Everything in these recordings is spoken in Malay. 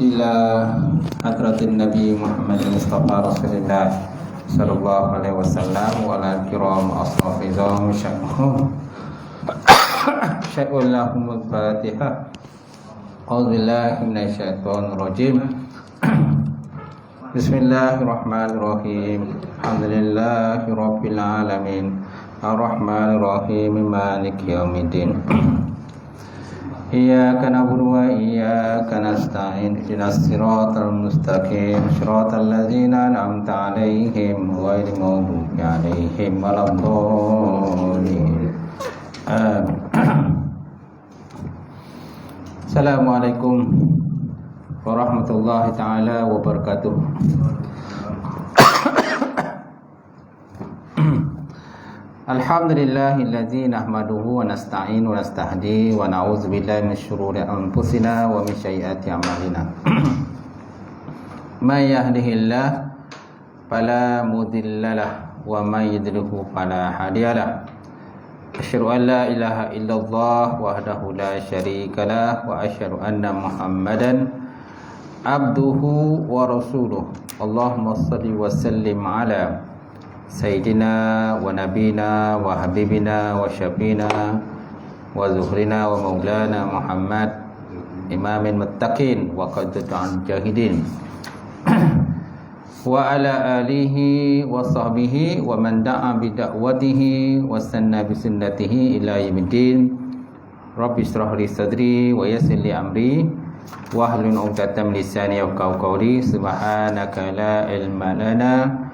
ila hadratin Nabi Muhammad Mustafa Rasulullah sallallahu alaihi wasallam wa ala kiram ashabihi syai'ul lahumul fatihah. A'udzu billahi minasyaitonir rajim. Bismillahirrahmanirrahim. Alhamdulillahi rabbil alamin. Ar-Rahmanir Rahim. Maliki yaumiddin. Iyyaka na'budu wa iyyaka nasta'in. Ihdinas siratal mustaqim. Siratal ladzina an'amta 'alaihim ghairil maghdubi 'alaihim waladdallin. Assalamualaikum warahmatullahi taala wabarakatuh. Alhamdulillahillazi nahmaduhu wa nasta'inu wa nastahdi wa na'udzu billahi min syururi anfusina wa min sayyiati a'malina. May yahdihillahu fala mudhillalah wa may yudlilhu fala hadiyalah. Asyhadu an la ilaha illallah wahdahu la syarikalah wa asyhadu anna Muhammadan abduhu wa rasuluh. Allahumma shalli wa sallim ala Sayyidina wa nabina wa habibina wa syafina wa zuhrina wa maulana Muhammad imamin muttaqin wa qaddata'an jahidin wa ala alihi wa sahbihi wa man da'a bi da'watihi wa sanna bi sunnatihi ila yaumiddin. Rabbi shrah li sadri wa yassir li amri wa hlul 'uqdatam min lisani yafqahu qawli. Subhanaka la ilma lana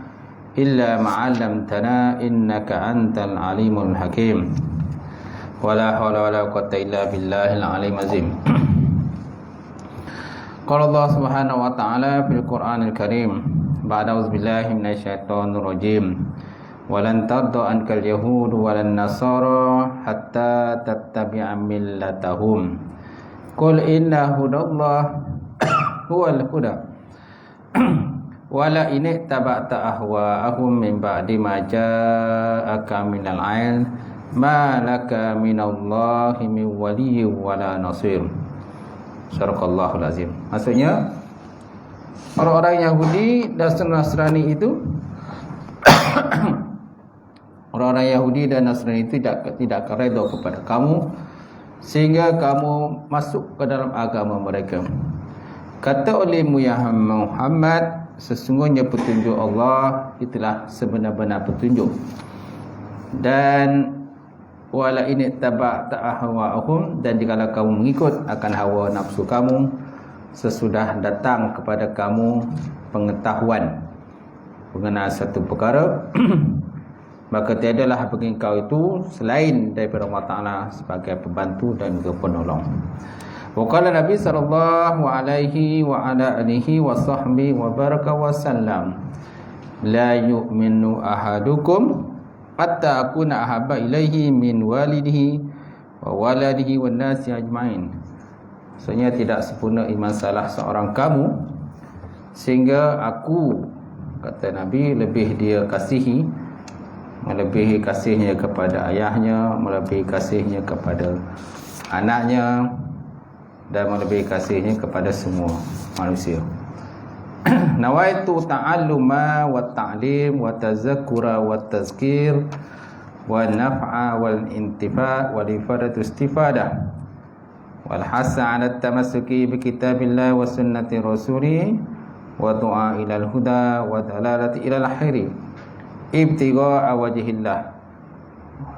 illa ma'allamtana innaka antal alimul hakim. Wala hawla wala quwwata illa billahil alim azim. Qala Allah subhanahu wa ta'ala fil Qur'anil Karim ba'da auzubillahi minasyaitonir rajim. Walan tarda ankal yahudu walan nasara hatta tattabi'a millatahum. Qul inna hudallah huwal huda. Wala ini taba'ta ahwa'ahum min ba'di ma ja'aka minal 'ilm ma laka minallahi min waliyyin wala nasir. Sadaqallahul azim. Maksudnya orang-orang Yahudi dan Nasrani itu orang-orang Yahudi dan Nasrani itu tidak redha kepada kamu sehingga kamu masuk ke dalam agama mereka. Kata olehmu ya Muhammad, sesungguhnya petunjuk Allah itulah sebenar-benar petunjuk. Dan wala ini taba'ta ahwa'ahum, dan jikalau kamu mengikut akan hawa nafsu kamu sesudah datang kepada kamu pengetahuan mengenai satu perkara maka tiadalah bagi engkau itu selain daripada Allah Ta'ala sebagai pembantu dan juga penolong. Waqala Nabi sallallahu alaihi wa ala alihi wa sahbihi wa baraka wa sallam, la yu'minu ahadukum hatta akuna ahabba ilaihi min walidihi wa waladihi wan nasi ajmain. Maksudnya tidak sempurna iman salah seorang kamu sehingga aku, kata Nabi, lebih dia kasihi, melebihi kasihnya kepada ayahnya, melebihi kasihnya kepada anaknya, dan melebihi kasihnya kepada semua manusia. Nawaitu ta'alluma wa ta'lim wa tazakkura wa tazkir wa naf'a wal intifa' wal ifadatu istifadah wal hasa 'ala tamassuki bi kitabillah wa sunnati rasulih wa du'a ilal huda wa dalalati ilal khairi ibtigha'a wajhillah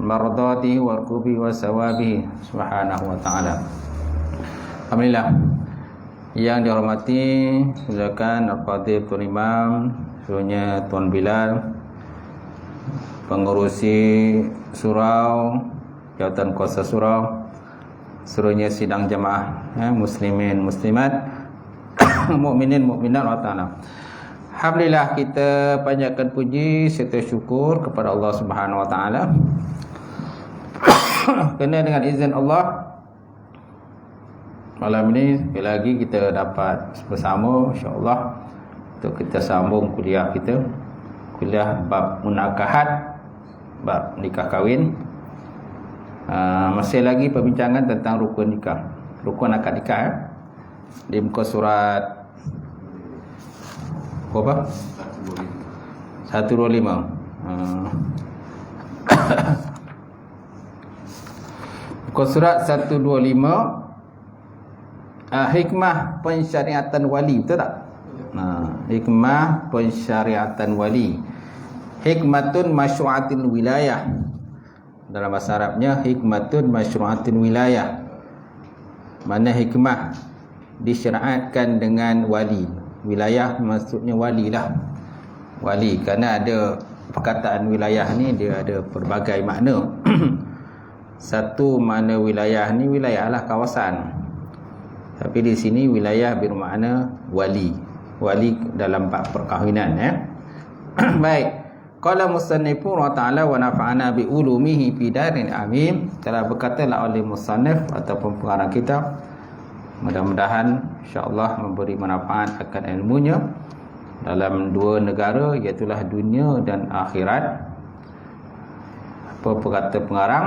mardati wa rukubi wa sawabihi subhanahu wa ta'ala. Alhamdulillah. Yang dihormati silakan Al-Fadhil Tuan Imam, seluruhnya Tuan Bilal, pengurusi surau, jawatan kuasa surau, seluruhnya sidang jemaah muslimin muslimat, mukminin mukminat Allah Ta'ala. Alhamdulillah, kita panjatkan puji serta syukur kepada Allah Subhanahu wa Ta'ala kerana dengan izin Allah malam ini sekali lagi kita dapat bersama insya-Allah untuk kita sambung kuliah kita, kuliah bab munakahat, bab nikah kahwin. Masih lagi perbincangan tentang rukun nikah, rukun akad nikah di muka surat Berapa? 125. Muka surat 125. Hikmah pensyariatan wali, betul tak? Hikmah pensyariatan wali. Hikmatun masyru'atil wilayah. Dalam bahasa Arabnya hikmatun masyru'atil wilayah. Mana hikmah disyariatkan dengan wali. Wilayah maksudnya wali lah. Wali, kerana ada perkataan wilayah ni dia ada pelbagai makna. Satu makna wilayah ni wilayah lah kawasan. Tapi di sini wilayah bermakna wali. Wali dalam bab perkahwinan, ya. Baik. Qala musannifu wa ta'ala wa nafa'ana bi ulumihi fi darin amin. Telah berkatalah oleh musannif ataupun pengarang kitab, mudah-mudahan insya-Allah memberi manfaat akan ilmunya dalam dua negara, iaitu dunia dan akhirat. Apa berkata pengarang?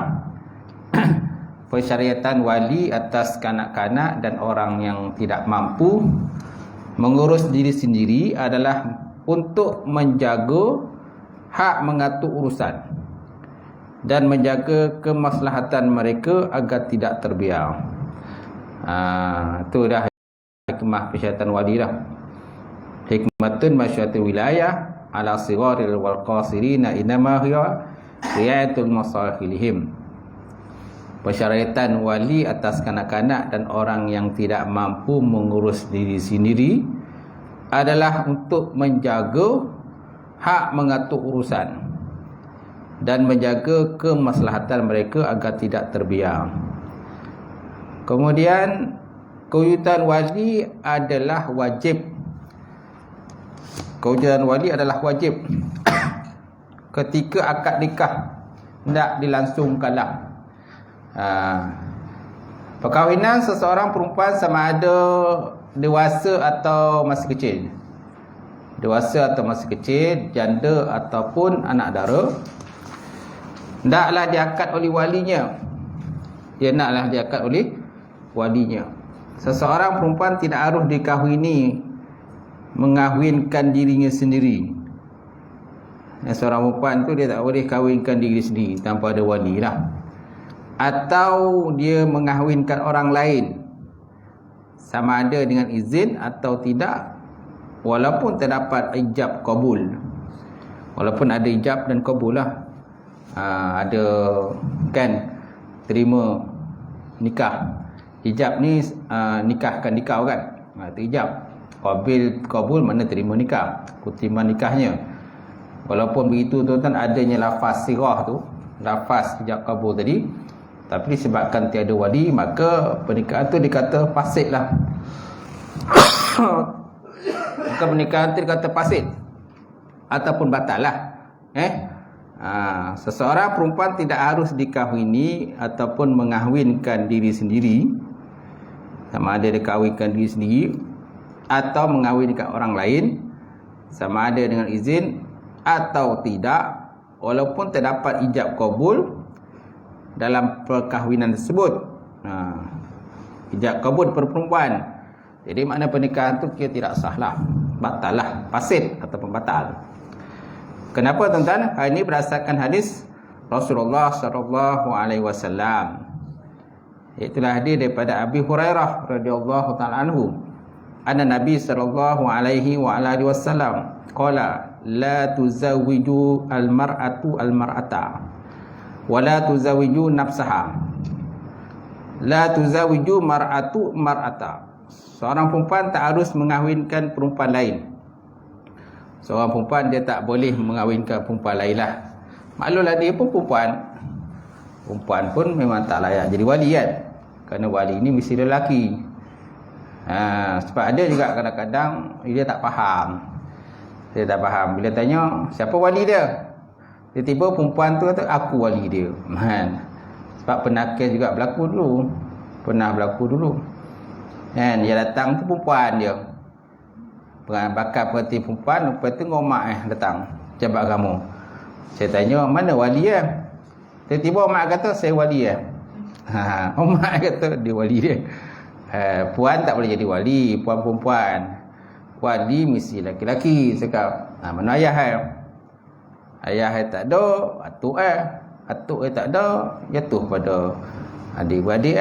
Pensyariatan wali atas kanak-kanak dan orang yang tidak mampu mengurus diri sendiri adalah untuk menjaga hak mengatur urusan dan menjaga kemaslahatan mereka agar tidak terbiar. Itu dah hikmah pensyariatan wali dah. Hikmatun masyaratul wilayah ala sigharil wal qasirina inama hiya riayatul masalihim. Pensyariatan wali atas kanak-kanak dan orang yang tidak mampu mengurus diri sendiri adalah untuk menjaga hak mengatur urusan dan menjaga kemaslahatan mereka agar tidak terbiar. Kemudian kewujudan wali adalah wajib. Kewujudan wali adalah wajib ketika akad nikah hendak dilangsungkanlah. Perkahwinan seseorang perempuan sama ada dewasa atau masih kecil. Dewasa atau masih kecil, janda ataupun anak dara, hendaklah diakad oleh walinya. Dia naklah diakad oleh walinya. Seseorang perempuan tidak harus dikahwini mengahwinkan dirinya sendiri. Seorang perempuan tu dia tak boleh kahwinkan diri sendiri tanpa ada wali lah. Atau dia mengahwinkan orang lain, sama ada dengan izin atau tidak, walaupun terdapat ijab kabul. Walaupun ada ijab dan kabul lah. Ada kan terima nikah. Ijab ni nikahkan nikah kan. Itu ijab. Kabul mana terima nikah, kutiman nikahnya. Walaupun begitu tuan-tuan, adanya lafaz sirah tu, lafaz ijab kabul tadi, tapi disebabkan tiada wali, maka pernikahan tu dikata fasid lah. Maka pernikahan tu dikata fasid ataupun batal lah. Seseorang perempuan tidak harus dikahwini ataupun mengahwinkan diri sendiri, sama ada dikahwinkan diri sendiri atau mengahwinkan orang lain, sama ada dengan izin atau tidak, walaupun terdapat ijab kabul dalam perkahwinan tersebut. Ijab kabul perempuan. Jadi makna pernikahan tu kira tidak sah lah, batal lah, fasid ataupun batal. Kenapa tuan-tuan? Hal ini berdasarkan hadis Rasulullah SAW. Itulah hadis daripada Abi Hurairah radhiyallahu taala anhu. Anna Nabi sallallahu alaihi wa alihi wasallam qala la tuzawwiju al-mar'atu al-mar'ata wa la tuzawwiju nafsaha. La tuzawwiju mar'atu mar'ata. Seorang perempuan tak harus mengahwinkan perempuan lain. Seorang perempuan dia tak boleh mengahwinkan perempuan lain lah. Maklumlah dia pun perempuan. Perempuan pun memang tak layak jadi wali kan. Kerana wali ni mesti lelaki. Sebab ada juga kadang-kadang dia tak faham. Dia tak faham. Bila tanya siapa wali dia, tiba-tiba perempuan tu kata aku wali dia. Sebab pernah kes juga berlaku dulu. Pernah berlaku dulu. Dia datang tu perempuan dia. Bakal perhati perempuan, lepas tu ngomak datang jabat kamu. Saya tanya mana wali dia? Tiba-tiba mak kata saya wali dia. Mak kata dia wali dia. Puan tak boleh jadi wali, puan perempuan. wali mesti laki-laki cakap. Mana ayah ayah tak ada, atuk tak ada, jatuh pada adik-beradik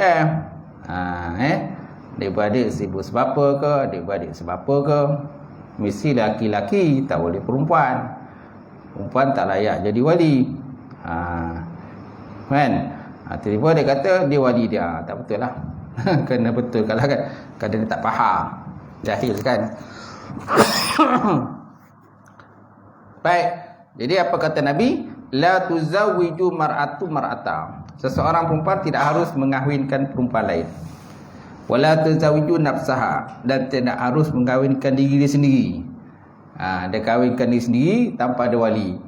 adik-beradik ibu sebapa ke, adik-beradik sebapa ke, mesti laki-laki, tak boleh perempuan. Perempuan tak layak jadi wali. Kan? Tiba-tiba dia kata dia wali dia. Tak betul lah. Kena betul kalau kan. Kadang dia tak faham. Jahil kan. Baik. Jadi apa kata Nabi? La tuzawwiju mar'atu mar'ata. Seseorang perempuan tidak harus mengahwinkan perempuan lain. Wala tuzawwiju nafsaha, dan tidak harus mengahwinkan diri dia sendiri. Dia kahwinkan diri sendiri tanpa ada wali.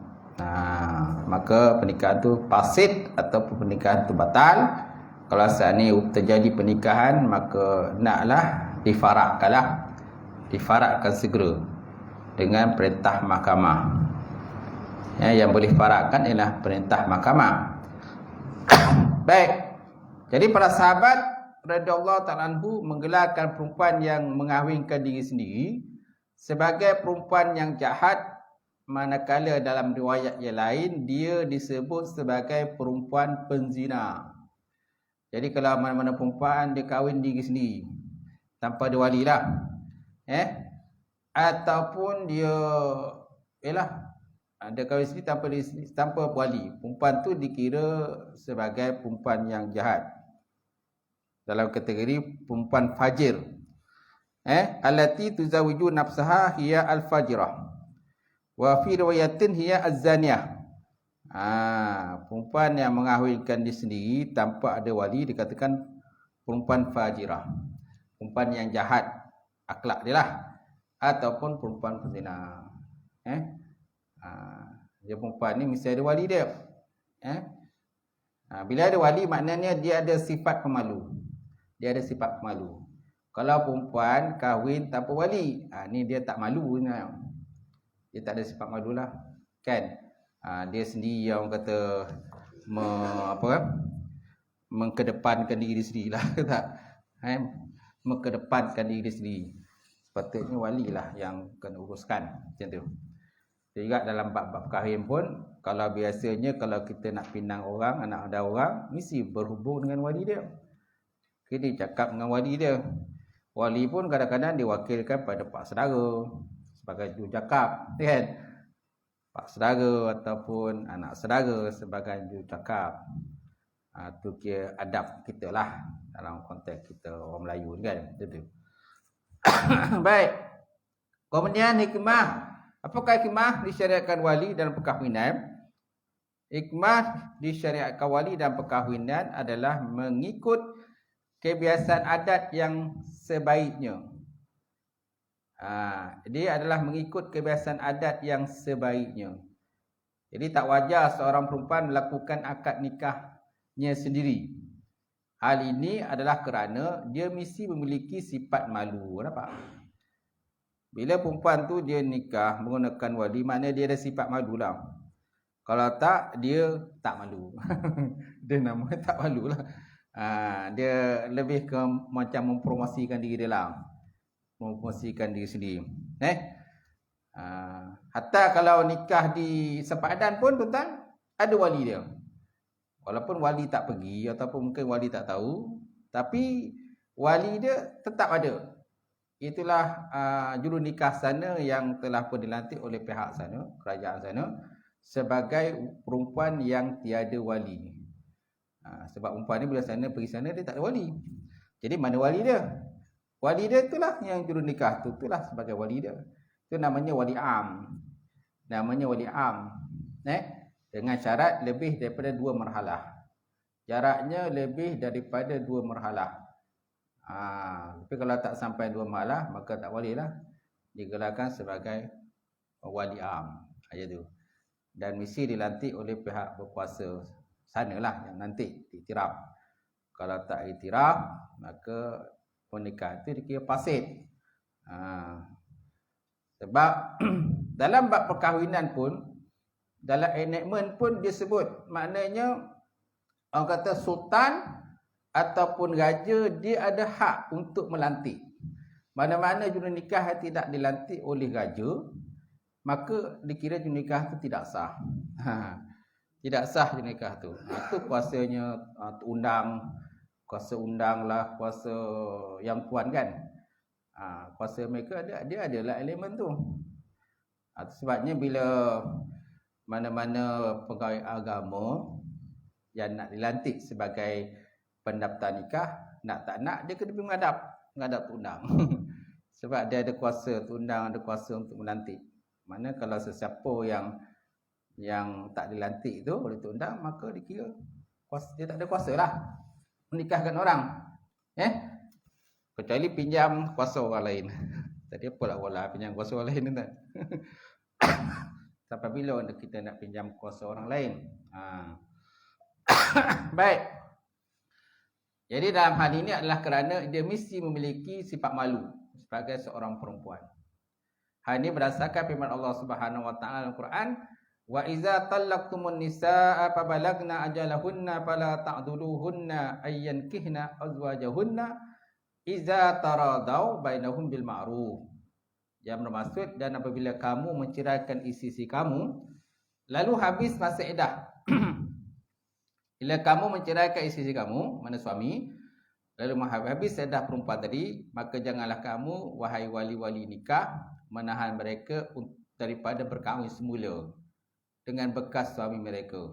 Maka pernikahan tu fasid ataupun pernikahan tu batal. Kalau saat ni terjadi pernikahan, maka naklah difarakkan segera dengan perintah mahkamah. Yang boleh farakkan ialah perintah mahkamah. Baik. Jadi para sahabat radhiyallahu ta'ala anhu menggelarkan perempuan yang mengahwinkan diri sendiri sebagai perempuan yang jahat, manakala dalam riwayat yang lain dia disebut sebagai perempuan penzina. Jadi kalau mana-mana perempuan dia kahwin diri sendiri tanpa ada wali lah, ataupun dia ada kahwin sendiri tanpa wali, perempuan tu dikira sebagai perempuan yang jahat, dalam kategori perempuan fajir. Allati tuzawiju nafsaha hiya al-fajirah wa fi riwayatin hiya az-zaniyah. Perempuan yang mengahwinkan diri sendiri tanpa ada wali dikatakan perempuan fajirah, perempuan yang jahat akhlak dia lah, ataupun perempuan pezina. Dia perempuan ni mesti ada wali dia. Bila ada wali maknanya dia ada sifat pemalu. Dia ada sifat pemalu. Kalau perempuan kahwin tanpa wali, ni dia tak malu. Dia tak ada sifat malu lah. Kan? Dia sendiri yang kata mengkedepankan diri sendiri lah. Mengkedepankan diri sendiri. Sepatutnya wali lah yang kena uruskan. Macam tu. Juga dalam bab-bab kahwin pun, kalau biasanya kalau kita nak pinang orang, anak ada orang, mesti berhubung dengan wali dia. Kita cakap dengan wali dia. Wali pun kadang-kadang diwakilkan pada pak saudara sebagai jurucakap, kan? Pak saudara ataupun anak saudara sebagai jurucakap. Itu kira adab kita lah dalam konteks kita orang Melayu kan. Itu. Baik. Kemudian hikmah. Apakah hikmah disyariatkan wali dalam perkahwinan? Hikmah disyariatkan wali dalam perkahwinan adalah mengikut kebiasaan adat yang sebaiknya. Dia adalah mengikut kebiasaan adat yang sebaiknya. Jadi tak wajar seorang perempuan melakukan akad nikahnya sendiri. Hal ini adalah kerana dia mesti memiliki sifat malu. Nampak? Bila perempuan tu dia nikah menggunakan wali, maknanya dia ada sifat malu lah. Kalau tak, dia tak malu. Dia namanya tak malu lah. Dia lebih ke macam mempromosikan diri dia lah. Mempromosikan diri sendiri. Hatta kalau nikah di sempadan pun tuan-tuan, ada wali dia. Walaupun wali tak pergi ataupun mungkin wali tak tahu, tapi wali dia tetap ada. Itulah juru nikah sana yang telah pun dilantik oleh pihak sana, kerajaan sana, sebagai perempuan yang tiada wali. Sebab perempuan ni bila sana pergi sana dia tak ada wali. Jadi mana wali dia? Wali dia itulah yang juru nikah tu, itulah sebagai wali dia. Itu namanya wali am. Namanya wali am. Dengan syarat lebih daripada 2 marhalah. Jaraknya lebih daripada 2 marhalah. Tapi kalau tak sampai 2 marhalah, maka tak wali lah. Digelarkan sebagai wali am. Ayat tu. Dan mesti dilantik oleh pihak berkuasa sanalah yang nanti diiktiraf. Kalau tak iktiraf, maka pernikahan itu dikira fasid. Sebab dalam bab perkahwinan pun, dalam enactment pun disebut, maknanya orang kata sultan ataupun raja dia ada hak untuk melantik. Mana-mana juru nikah yang tidak dilantik oleh raja, maka dikira juru nikah tu tidak sah. Tidak sah juru nikah tu. Itu kuasanya undang, kuasa undang lah, kuasa yang puan kan. Kuasa mereka dia adalah elemen tu. Sebabnya bila mana-mana pegawai agama yang nak dilantik sebagai pendaftar nikah, nak tak nak dia kena pergi menghadap undang. Sebab dia ada kuasa undang, ada kuasa untuk melantik. Mana kalau sesiapa yang tak dilantik tu oleh undang, maka dikira dia tak ada kuasa lah menikahkan orang. Kecuali pinjam kuasa orang lain. Tadi apa lah wala pinjam kuasa orang lain tu. Sampai bila kita nak pinjam kuasa orang lain? Baik. Jadi dalam hal ini adalah kerana dia mesti memiliki sifat malu sebagai seorang perempuan. Hal ini berdasarkan firman Allah Subhanahu Wa Taala dalam Quran, wa iza talaqtumun nisaa fa balagna ajalahunna fala ta'duluhunna ayyankihna azwajahunna iza taradau bainahum bil ma'ruf. Yang bermaksud, dan apabila kamu menceraikan isteri kamu lalu habis masa iddah. Bila kamu menceraikan isteri kamu, mana suami, lalu habis iddah perempuan tadi, maka janganlah kamu wahai wali-wali nikah menahan mereka daripada berkahwin semula dengan bekas suami mereka.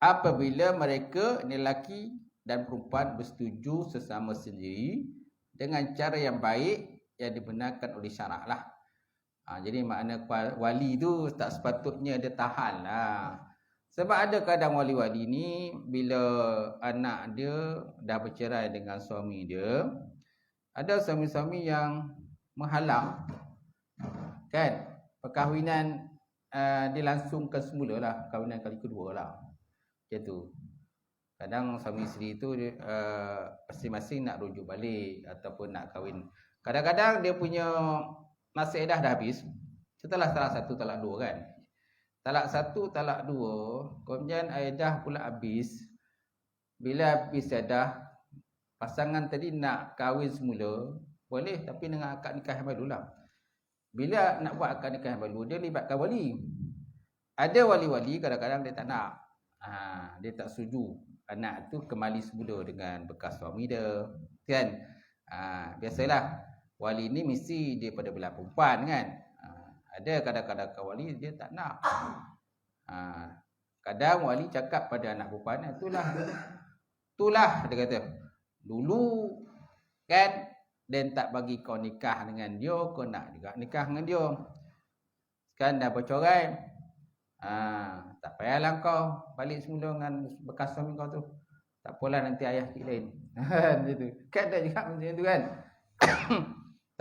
Apabila mereka lelaki dan perempuan bersetuju sesama sendiri dengan cara yang baik yang dibenarkan oleh syarak lah. Jadi makna wali tu tak sepatutnya dia tahan lah. Sebab ada kadang wali-wali ni bila anak dia dah bercerai dengan suami dia, ada suami-suami yang menghalang kan perkahwinan dilangsungkan semula lah, perkahwinan kali kedua lah. Macam tu. Kadang suami isteri tu masing-masing nak rujuk balik ataupun nak kahwin. Kadang-kadang dia punya masa iddah dah habis setelah talak satu, talak dua kan. Talak satu, talak dua, kemudian iddah pula habis. Bila habis iddah, pasangan tadi nak kahwin semula, boleh, tapi dengan akad nikah yang baru lah. Bila nak buat akad nikah yang baru, dia libatkan wali. Ada wali-wali kadang-kadang dia tak nak. Dia tak setuju anak tu kembali semula dengan bekas suami dia. Kan? Biasalah, wali ni mesti dia pada belah perempuan kan. Ada kadang-kadang wali dia tak nak. Kadang wali cakap pada anak perempuan, itulah dia kata. Dulu kan dan tak bagi kau nikah dengan dia, kau nak juga nikah dengan dia. Sekarang dah bercerai. Tak payahlah kau balik semula dengan bekas suami kau tu. Tak apalah, nanti ayah cik lain. Gitu. Kan dah juga macam tu kan.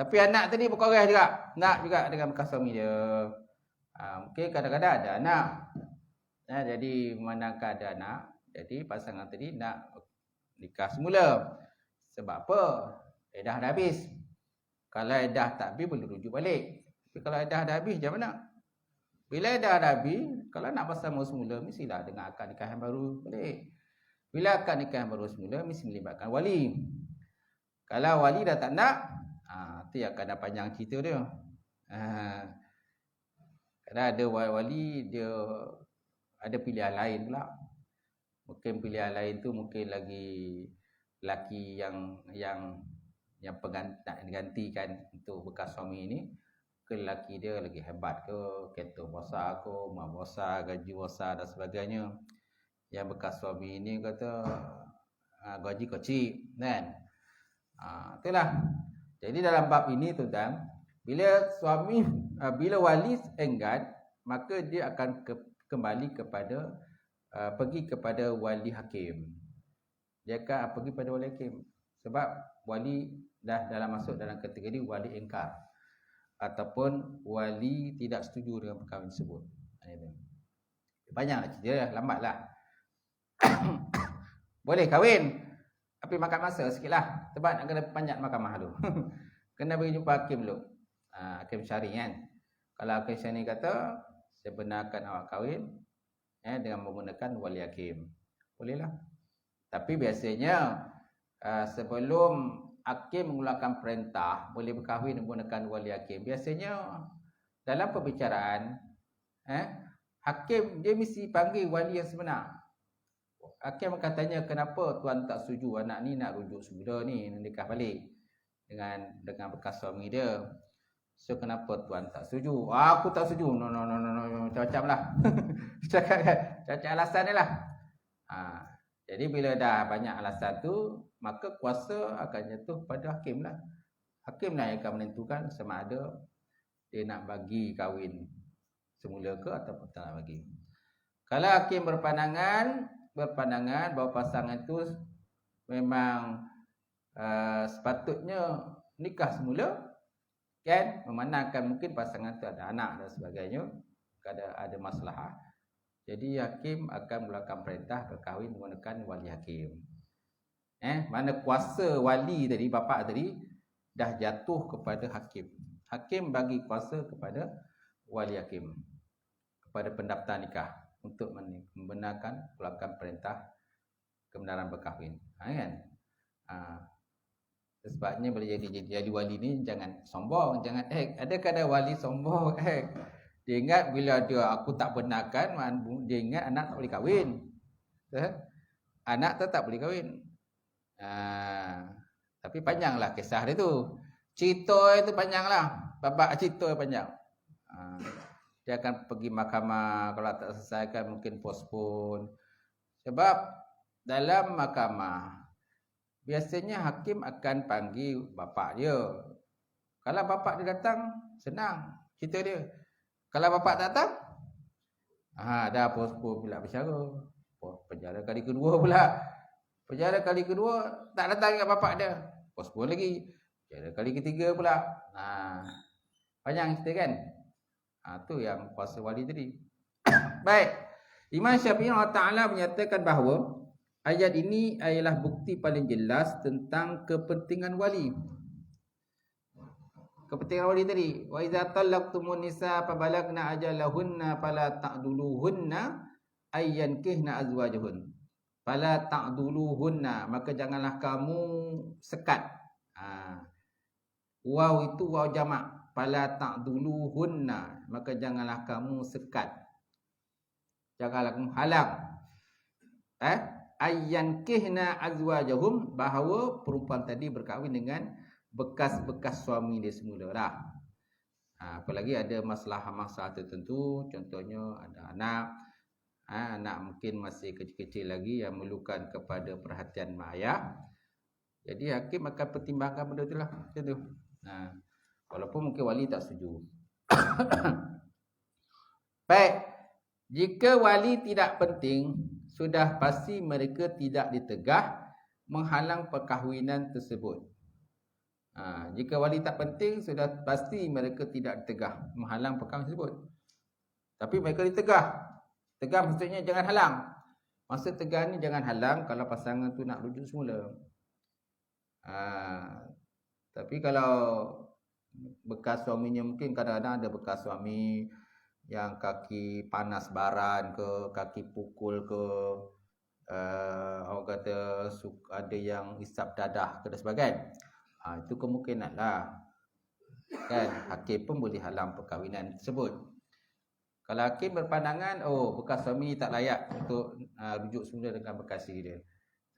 Tapi anak tadi berkoreh juga, nak juga dengan bekas suami dia. Mungkin kadang-kadang ada anak. Jadi memandangkan ada anak, jadi pasangan tadi nak nikah semula. Sebab apa? Iddah dah habis. Kalau iddah tak habis boleh rujuk balik. Tapi kalau iddah dah habis macam mana? Bila iddah dah habis, kalau nak bersama semula mestilah dengan akad nikah yang baru balik. Bila akad nikah yang baru semula mesti melibatkan wali. Kalau wali dah tak nak, tu yang akan panjang cerita dia. Kadang ada wali dia ada pilihan lain pula. Mungkin pilihan lain tu mungkin lagi lelaki yang nak digantikan untuk bekas suami ni, ke lelaki dia lagi hebat ke, kereta besar ke, rumah besar, gaji besar dan sebagainya. Yang bekas suami ni kata gaji kecil kan. Itulah. Jadi dalam bab ini tuan, bila wali enggan, maka dia akan kembali kepada pergi kepada wali hakim. Dia akan pergi pada wali hakim sebab wali dah masuk dalam kategori wali ingkar ataupun wali tidak setuju dengan perkahwinan tersebut. Banyaklah cerita, lambatlah. Boleh kahwin tapi makan masa sikitlah sebab nak kena panjat mahkamah dulu. Kena pergi jumpa hakim dulu. Hakim syari kan. Kalau hakim syari kata saya benarkan awak kahwin dengan menggunakan wali hakim, bolehlah. Tapi biasanya sebelum hakim mengeluarkan perintah boleh berkahwin menggunakan wali hakim, biasanya dalam perbicaraan hakim dia mesti panggil wali yang sebenar. Hakim akan tanya, kenapa tuan tak setuju anak ni nak rujuk semula ni, nak nikah balik dengan bekas suami dia. So kenapa tuan tak setuju? Aku tak setuju. No, macam-macam lah. Cakap alasan dia lah. Jadi bila dah banyak alasan tu, maka kuasa akan jatuh pada hakim lah. Hakim lah yang akan menentukan sama ada dia nak bagi kahwin semula ke ataupun tak nak bagi. Kalau hakim berpandangan bahawa pasangan tu memang sepatutnya nikah semula, kan, memandangkan mungkin pasangan tu ada anak dan sebagainya, ada masalah, jadi hakim akan mengeluarkan perintah berkahwin menggunakan wali hakim. Mana kuasa wali tadi, bapa tadi dah jatuh kepada hakim. Hakim bagi kuasa kepada wali hakim, kepada pendaftar nikah untuk membenarkan keluarkan perintah kebenaran berkahwin. Kan? Sebabnya boleh jadi wali ni jangan sombong, jangan ada kadang wali sombong dia ingat bila aku tak benarkan, dia ingat anak tak boleh kahwin. Anak tak boleh kahwin. Tapi panjanglah kisah dia tu. Cerita itu panjanglah. Babak cerita panjang. Dia akan pergi mahkamah, kalau tak selesaikan mungkin postpone. Sebab dalam mahkamah biasanya hakim akan panggil bapa dia. Kalau bapa dia datang, senang cerita dia. Kalau bapa tak datang, dah postpone pula bercara. Penjara kali kedua pula. Penjara kali kedua tak datang dengan bapa dia, postpone lagi. Penjara kali ketiga pula. Panjang cerita kan? Tu yang kuasa wali tadi. Baik. Imam Syafi'i Ta'ala menyatakan bahawa ayat ini adalah bukti paling jelas tentang kepentingan wali. Kepentingan wali tadi. Wa idza talaqtumun nisa fabalagna ajalahunna fala ta'duluhunna ayyankihna azwajuhun. Fala ta'duluhunna, maka janganlah kamu sekat. Waw itu waw jamak. Fala ta'duluhunna, maka janganlah kamu sekat. Janganlah kamu halang. Ayyankihna azwajahum, bahawa perempuan tadi berkahwin dengan bekas-bekas suami dia semula lah. Apalagi ada masalah tertentu, contohnya ada anak, anak mungkin masih kecil-kecil lagi yang memerlukan kepada perhatian mak ayah. Jadi hakim akan pertimbangkan benda tu lah. Macam tu. Walaupun mungkin wali tak setuju. Baik. Jika wali tidak penting, sudah pasti mereka tidak ditegah menghalang perkahwinan tersebut. Jika wali tak penting, sudah pasti mereka tidak ditegah menghalang perkahwinan tersebut. Tapi mereka ditegah. Tegah maksudnya jangan halang. Maksud tegah ni jangan halang kalau pasangan tu nak rujuk semula. Tapi kalau bekas suaminya, mungkin kadang-kadang ada bekas suami yang kaki panas baran ke, kaki pukul ke, orang kata ada yang isap dadah ke dan sebagainya. Itu kemungkinan lah. Kan, hakim pun boleh halang perkahwinan tersebut. Kalau hakim berpandangan, bekas suami tak layak untuk rujuk semula dengan bekas dia.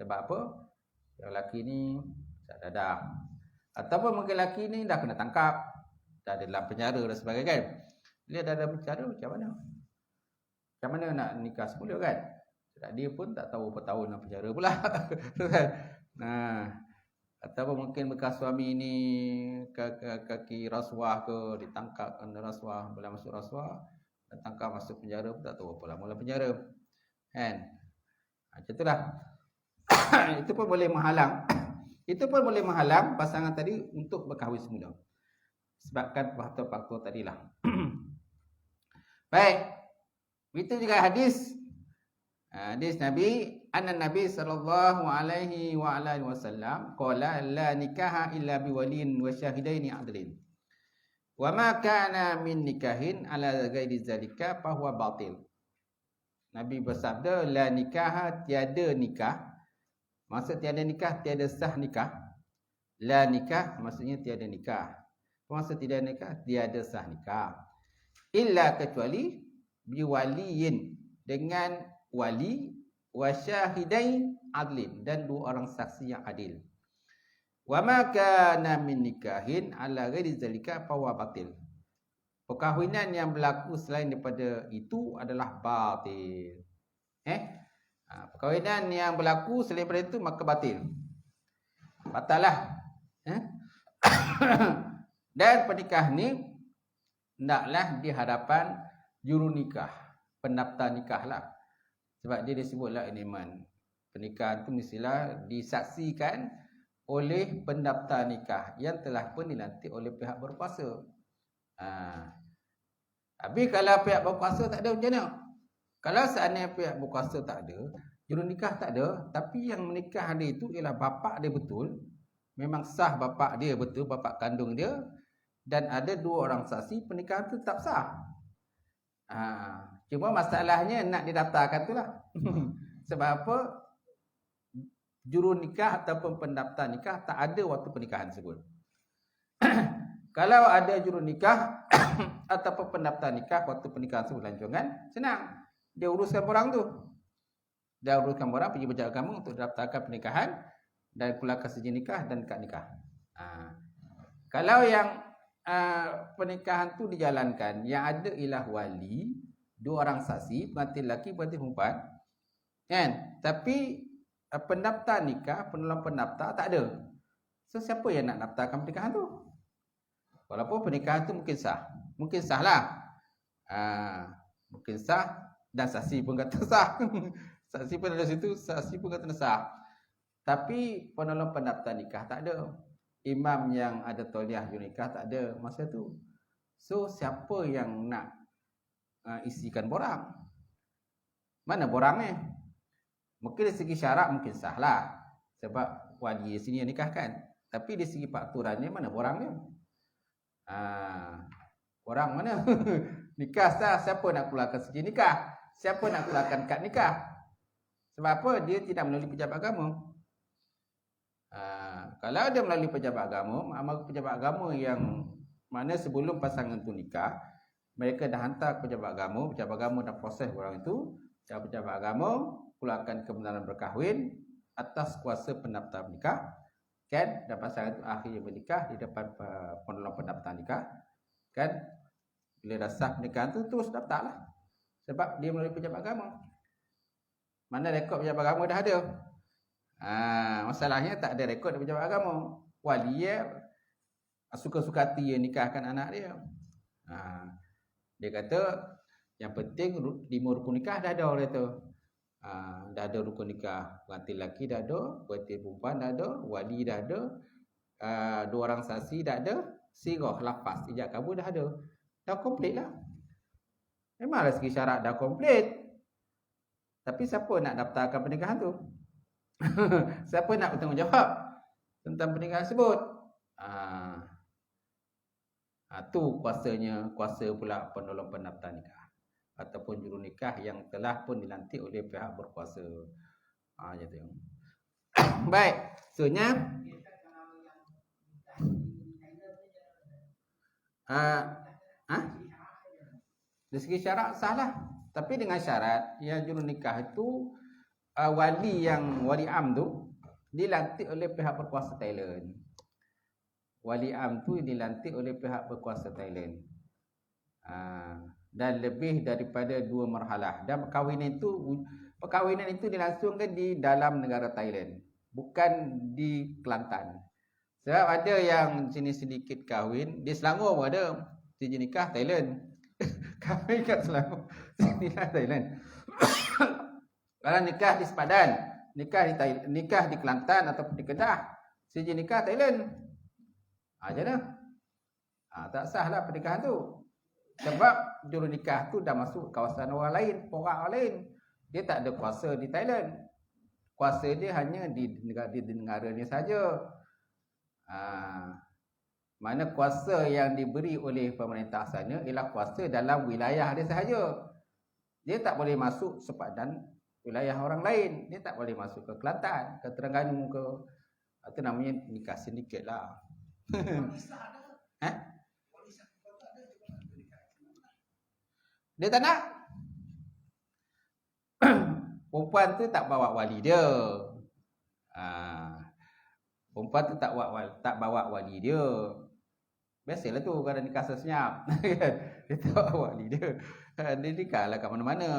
Sebab apa? Yang lelaki ni tak dadah. Ataupun mungkin lelaki ni dah kena tangkap, dah ada dalam penjara dan sebagainya kan. Dia dah dalam penjara, macam mana? Macam mana nak nikah semula kan? Sebab dia pun tak tahu berapa tahun dalam penjara pula. Ataupun mungkin bekas suami ni kaki rasuah ke, ditangkap kena rasuah, bila masuk rasuah, ditangkap masuk penjara pun tak tahu berapa lama dalam penjara. Kan? Macam itulah. Itu pun boleh menghalang. Itu pun boleh menghalang pasangan tadi untuk berkahwin semula. Sebabkan faktor-faktor tadilah. Baik. Itu juga hadis. Hadis Nabi, anna Nabi sallallahu alaihi wa alihi wasallam qala la nikaha illa biwalin wa syahidaini adlin. Wa ma kana min nikahin ala ghairi zalika fa huwa batil. Nabi bersabda, la nikaha, tiada nikah. Maksud tiada nikah, tiada sah nikah. La nikah maksudnya tiada nikah. Maksud tiada nikah, tiada sah nikah. Illa kecuali biwaliyin, dengan wali, wa syahidain adlin, dan 2 orang saksi yang adil. Wa ma kana min nikahin ala ghairi zalika fa huwa batil. Perkahwinan yang berlaku selain daripada itu adalah batil. Perkahwinan yang berlaku selain daripada itu maka batil. Batallah. Dan pernikahan ni hendaklah di hadapan juru nikah, pendaftar nikah lah. Sebab dia disebutlah ini man. Pernikahan tu mestilah disaksikan oleh pendaftar nikah yang telah pun dilantik oleh pihak berkuasa. Habis kalau pihak berkuasa tak ada, macam mana? Kalau seandainya pihak berkuasa tak ada, juru nikah tak ada, tapi yang menikah dia itu ialah bapa dia betul, memang sah bapa dia betul, bapa kandung dia, dan ada 2 orang saksi, pernikahan tu tak sah. Cuma masalahnya nak didaftarkan tu lah. Sebab apa? Juru nikah ataupun pendaftar nikah tak ada waktu pernikahan tersebut. Kalau ada juru nikah ataupun pendaftar nikah waktu pernikahan tersebut lancongan, senang. Dia uruskan orang tu. Dia uruskan orang pergi berjaga agama untuk daftarkan pernikahan dan keluarkan sijil nikah dan kad nikah. Kalau yang pernikahan tu dijalankan, yang ada ialah wali, 2 orang saksi, pengantin lelaki, pengantin perempuan, kan? Tapi pendaftar nikah, penolong pendaftar tak ada. So siapa yang nak daftarkan pernikahan tu? Walaupun pernikahan tu mungkin sah. Mungkin sah lah. Mungkin sah dan saksi pun kata sah. Saksi pun ada situ, saksi pun kata sah. Tapi penolong pendaftar nikah tak ada. Imam yang ada tauliah juru nikah tak ada masa tu. So siapa yang nak isikan borang? Mana borang ni? Mungkin dari segi syarat mungkin sah lah. Sebab wali sini yang nikahkan. Tapi dari segi peraturannya mana borangnya? Borang mana? Nikah sah, siapa nak keluarkan sijil nikah? Siapa nak keluarkan kad nikah? Sebab apa? Dia tidak melalui pejabat agama. Kalau dia melalui pejabat agama, amal pejabat agama yang mana sebelum pasangan tu nikah, mereka dah hantar ke pejabat agama dah proses orang itu, pejabat agama keluarkan kebenaran berkahwin atas kuasa pendaftar nikah, kan? Dan pasangan itu akhirnya bernikah di depan penolong pendaftar nikah, kan? Bila dah sah pernikahan tu terus daftarlah. Sebab dia melalui pejabat agama. Mana rekod pejabat agama dah ada. Masalahnya tak ada rekod dari pejabat agama. Wali suka-suka hati dia nikahkan anak dia. Dia kata yang penting 5 rukun nikah dah ada orang tu. Dah ada rukun nikah, pengantin lelaki dah ada, pengantin perempuan dah ada, wali dah ada, 2 orang saksi dah ada, sirah, lafaz, ijab kabul dah ada. Dah komplit lah. Memanglah segi syarat dah komplit. Tapi siapa nak daftarkan pernikahan tu? Siapa nak bertanggungjawab tentang pernikahan tersebut? Tu kuasa pula penolong pendaftar nikah ataupun juru nikah yang telah pun dilantik oleh pihak berkuasa. Gitu. Baik, seterusnya dari segi syarat sahlah, tapi dengan syarat yang juru nikah itu wali am tu dilantik oleh pihak berkuasa Thailand. Wali am tu dilantik oleh pihak berkuasa Thailand. Dan lebih daripada 2 marhalah. Dan perkahwinan itu dilangsungkan di dalam negara Thailand, bukan di Kelantan. Sebab ada yang sini sedikit kahwin, di Selangor pun ada sijil nikah Thailand. Kahwin kat Selangor, sijil nikah Thailand. Kalau nikah di Sepadan, nikah di Kelantan ataupun di Kedah, sijil nikah Thailand. Macam mana? Tak sah lah pernikahan tu. Sebab juru nikah tu dah masuk kawasan orang lain, orang lain. Dia tak ada kuasa di Thailand. Kuasa dia hanya di negara ni saja. Mana kuasa yang diberi oleh pemerintah sana ialah kuasa dalam wilayah dia sahaja. Dia tak boleh masuk Sepadan, wilayah orang lain. Dia tak boleh masuk ke Kelantan, ke Terengganu, ke Itu namanya nikah sindiket lah. Dia tak nak. Perempuan tu tak bawa wali dia. Perempuan tu tak bawa wali dia. Biasalah tu kalau nikah senyap. Dia tak bawa wali dia. Dia nikah lah kat mana-mana.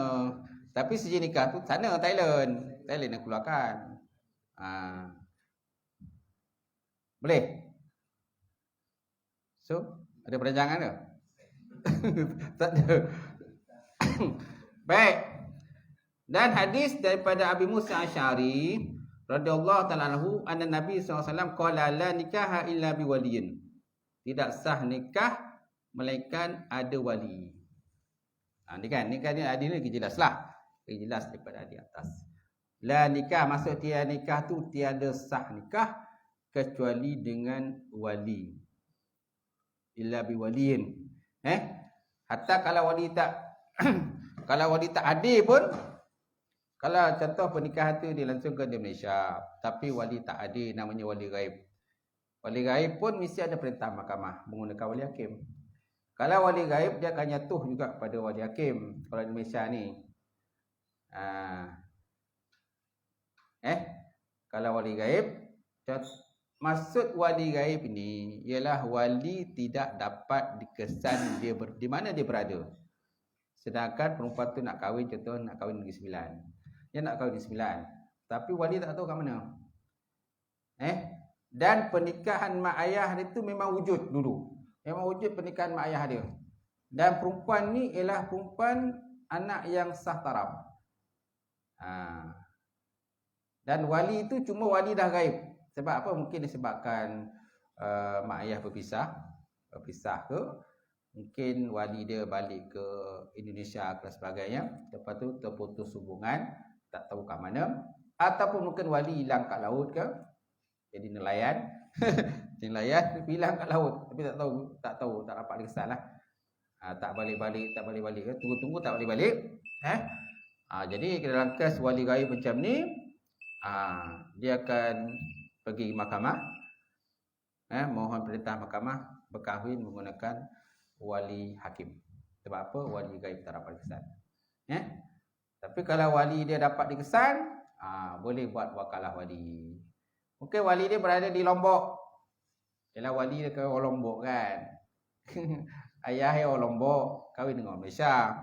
Tapi sejak nikah tu sana Thailand yang keluarkan. Boleh? So, ada perancangan ke? Tak ada. Baik. Dan hadis daripada Abi Musa Asy'ari radhiyallahu ta'ala anhu, anna Nabi SAW qala la nikaha illa biwaliyin. Tidak sah nikah melainkan ada wali. Ni kan ni hadis ni lagi jelaslah. Lagi jelas daripada di atas. La nikah maksud tiada nikah tu tiada sah nikah kecuali dengan wali. Illa biwaliyin. Hatta kalau wali tak kalau wali tak adil pun, kalau contoh pernikahan tu dilangsungkan di Malaysia tapi wali tak adil, namanya wali gaib. Wali gaib pun mesti ada perintah mahkamah menggunakan wali hakim. Kalau wali gaib dia akan jatuh juga pada wali hakim kalau di Malaysia ni. Kalau wali gaib, maksud wali gaib ni ialah wali tidak dapat dikesan dia di mana dia berada. Sedangkan perempuan tu nak kahwin, contoh nak kahwin Negeri Sembilan. Dia nak kahwin Negeri Sembilan, tapi wali tak tahu kat mana. Dan pernikahan mak ayah dia tu memang wujud dulu. Memang wujud pernikahan mak ayah dia. Dan perempuan ni ialah perempuan anak yang sah taraf. Dan wali itu cuma wali dah gaib. Sebab apa? Mungkin disebabkan mak ayah berpisah ke, mungkin wali dia balik ke Indonesia dan sebagainya, lepas tu terputus hubungan, tak tahu kat mana, ataupun mungkin wali hilang kat laut ke, jadi nelayan. Nelayan hilang kat laut tapi tak dapat dikesan lah. Tak balik-balik ke, tunggu tak balik-balik. Jadi dalam kes wali gaib macam ni, dia akan pergi mahkamah, mohon perintah mahkamah berkahwin menggunakan wali hakim. Sebab apa? Wali gaib tak dapat dikesan. Tapi kalau wali dia dapat dikesan, boleh buat wakalah wali. Mungkin wali dia berada di Lombok. Ialah wali dia ke orang Lombok kan. Ayah dia orang Lombok, kahwin dengan Malaysia.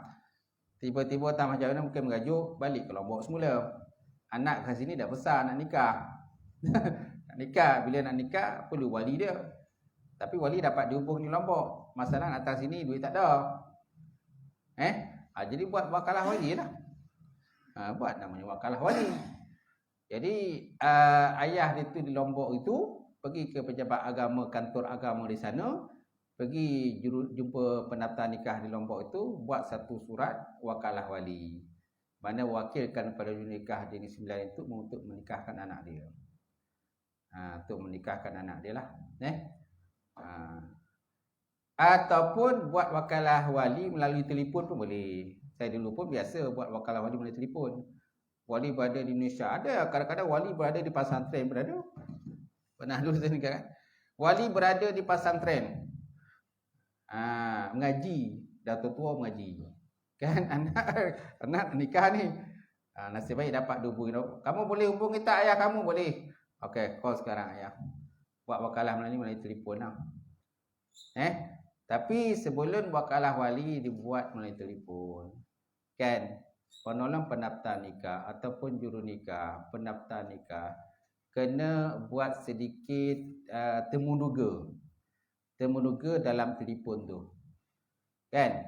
Tiba-tiba tak macam mana, mungkin mengajuk balik ke Lombok semula. Anak kat sini dah besar nak nikah. Nak nikah, bila nak nikah perlu wali dia. Tapi wali dapat dihubung di Lombok. Masalah nak datang sini duit tak ada. Jadi buat wakalah wali lah. Buat namanya wakalah wali. Jadi ayah dia tu di Lombok itu pergi ke pejabat agama, kantor agama di sana, pergi jumpa pendaftar nikah di Lombok itu, buat satu surat wakalah wali. Mana wakilkan pada nikah di Negeri Sembilan itu untuk menikahkan anak dia. Untuk menikahkan anak dia lah. Ataupun buat wakalah wali melalui telefon pun boleh. Saya dulu pun biasa buat wakalah wali melalui telefon. Wali berada di Indonesia. Ada kadang-kadang wali berada di pesantren berada. Pernah dulu saya nikah kan. Wali berada di pesantren. Mengaji. Dah tua mengaji. Kan anak nikah ni. Nasib baik dapat hubungi. Kamu boleh hubungi tak ayah kamu? Boleh. Okey, call sekarang ayah. Buat wakalah melalui telefon lah. Tapi sebelum wakalah wali dibuat melalui telefon. Kan? Penolong pendaftar nikah ataupun juru nikah, pendaftar nikah kena buat sedikit temuduga dalam telefon tu. Kan?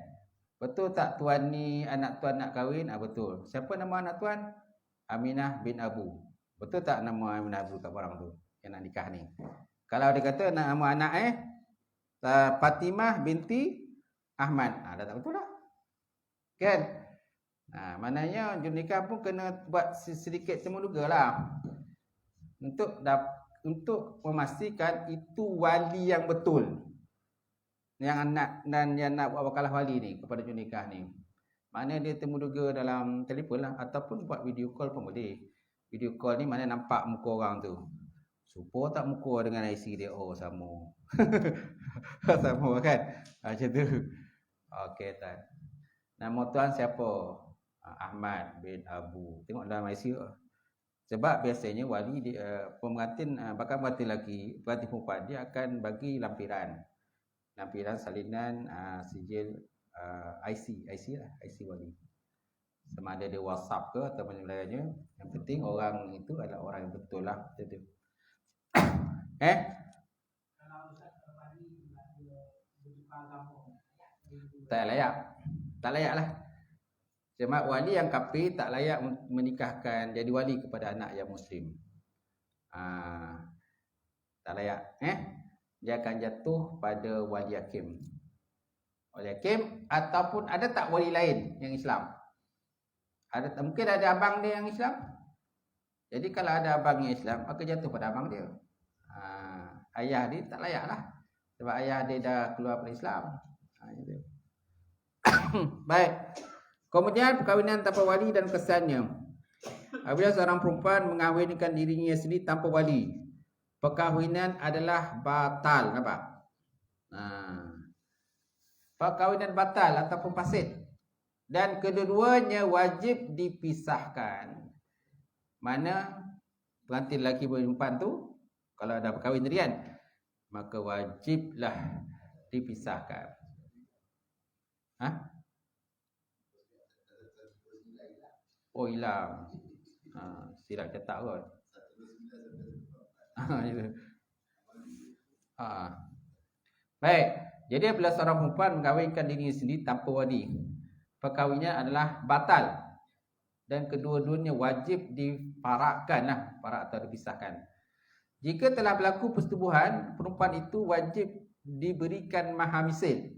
Betul tak tuan ni anak tuan nak kahwin? Betul. Siapa nama anak tuan? Aminah bin Abu. Betul tak nama Aminah Abu kat barang tu yang nak nikah ni? Kalau dia kata nama anak Fatimah binti Ahmad, dah tak betul lah. Kan? Maknanya juru nikah pun kena buat sedikit temuduga lah. Untuk memastikan itu wali yang betul. Yang nak buat wakalah wali ni kepada juru nikah ni. Maknanya dia temuduga dalam telefon lah. Ataupun buat video call pun boleh. Video call ni mana nampak muka orang tu. Serupa tak muka dengan IC dia? Oh, sama. Sama kan? Macam tu. Okey, tuan. Nama tuan siapa? Ahmad bin Abu. Tengok dalam IC. Sebab biasanya wali pemerhatian, bakal pemerhatian lelaki, pemerhatian perempuan, dia akan bagi lampiran. Lampiran salinan sijil IC lah, IC wali. Sama ada dia WhatsApp ke atau sebagainya. Yang penting orang itu adalah orang yang betul lah. Macam tu. Tak layak. Tak layak lah. Sebab wali yang kafir tak layak menikahkan jadi wali kepada anak yang muslim. Tak layak. Dia akan jatuh pada wali hakim. Wali hakim ataupun ada tak wali lain yang Islam? Mungkin ada abang dia yang Islam. Jadi kalau ada abang yang Islam, maka jatuh pada abang dia. Ayah dia tak layak lah. Sebab ayah dia dah keluar dari Islam. Baik. Kemudian perkahwinan tanpa wali dan kesannya. Apabila seorang perempuan mengahwinkan dirinya sendiri tanpa wali, perkahwinan adalah batal. Nampak? Perkahwinan batal ataupun fasid. Dan kedua-duanya wajib dipisahkan. Mana pengantin lelaki perempuan tu, kalau ada perkahwin tadi kan, maka wajiblah dipisahkan. Oh, hilang. Silap cetak kot. Baik. Jadi apabila seorang perempuan mengahwinkan dirinya sendiri tanpa wali, perkahwinan adalah batal. Dan kedua-duanya wajib difarakkan lah. Farak atau dipisahkan. Jika telah berlaku persetubuhan, perempuan itu wajib diberikan mahar misil.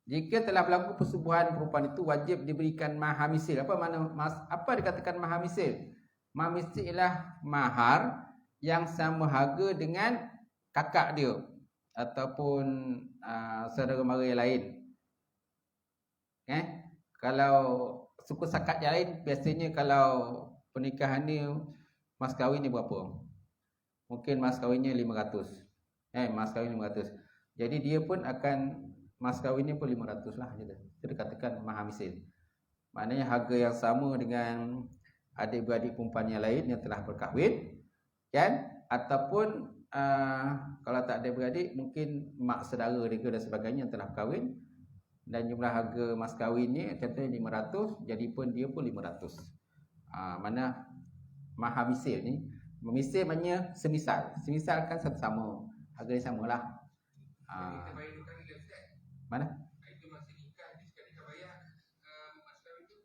Jika telah berlaku persetubuhan, perempuan itu wajib diberikan mahar misil. Apa dikatakan mahar misil? Mahar misil ialah mahar yang sama harga dengan kakak dia ataupun saudara mara yang lain. Kalau suku sakat yang lain, biasanya kalau pernikahan ni, mas kahwin ni berapa? Mungkin mas kahwinnya 500. Mas kahwin 500. Jadi dia pun akan mas kahwinnya pun 500 lah. Itu dikatakan mahar misil. Maknanya harga yang sama dengan adik-beradik perempuan yang lain yang telah berkahwin, kan? Ataupun kalau tak ada beradik, mungkin mak saudara mereka dan sebagainya yang telah berkahwin, dan jumlah harga mas kahwinnya contohnya 500, jadi pun dia pun 500. Mana mahar misil ni, misil maknanya semisal. Semisal kan sama, harga dia samalah. Mana? Itu masih nikah ni sekali dah bayar mas kahwin tu.